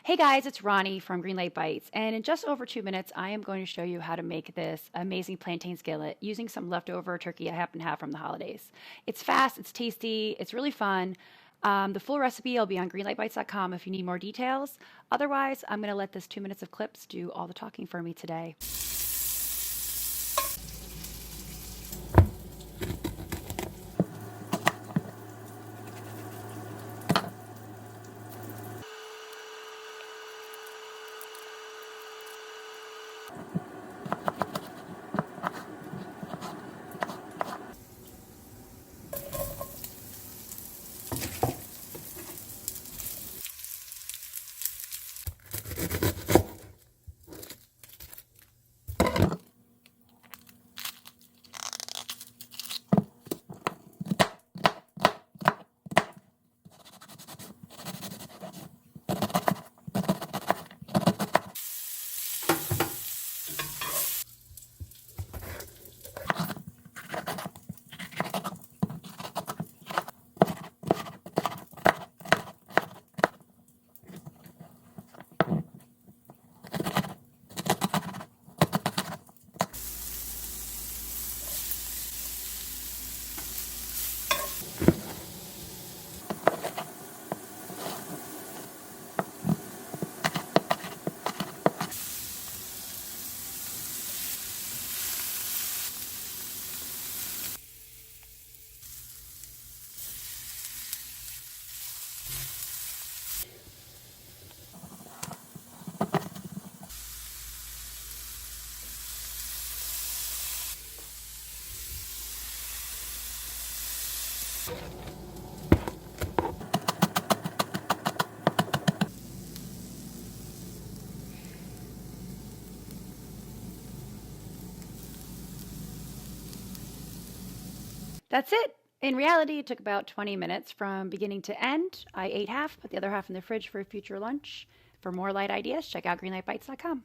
Hey guys, it's Ronnie from Greenlight Bites, and in just over 2 minutes, I am going to show you how to make this amazing plantain skillet using some leftover turkey I happen to have from the holidays. It's fast, it's tasty, it's really fun. The full recipe will be on greenlightbites.com if you need more details. Otherwise, I'm going to let this 2 minutes of clips do all the talking for me today. That's it. In reality, it took about 20 minutes from beginning to end. I ate half, put the other half in the fridge for a future lunch. For more light ideas, check out greenlightbites.com.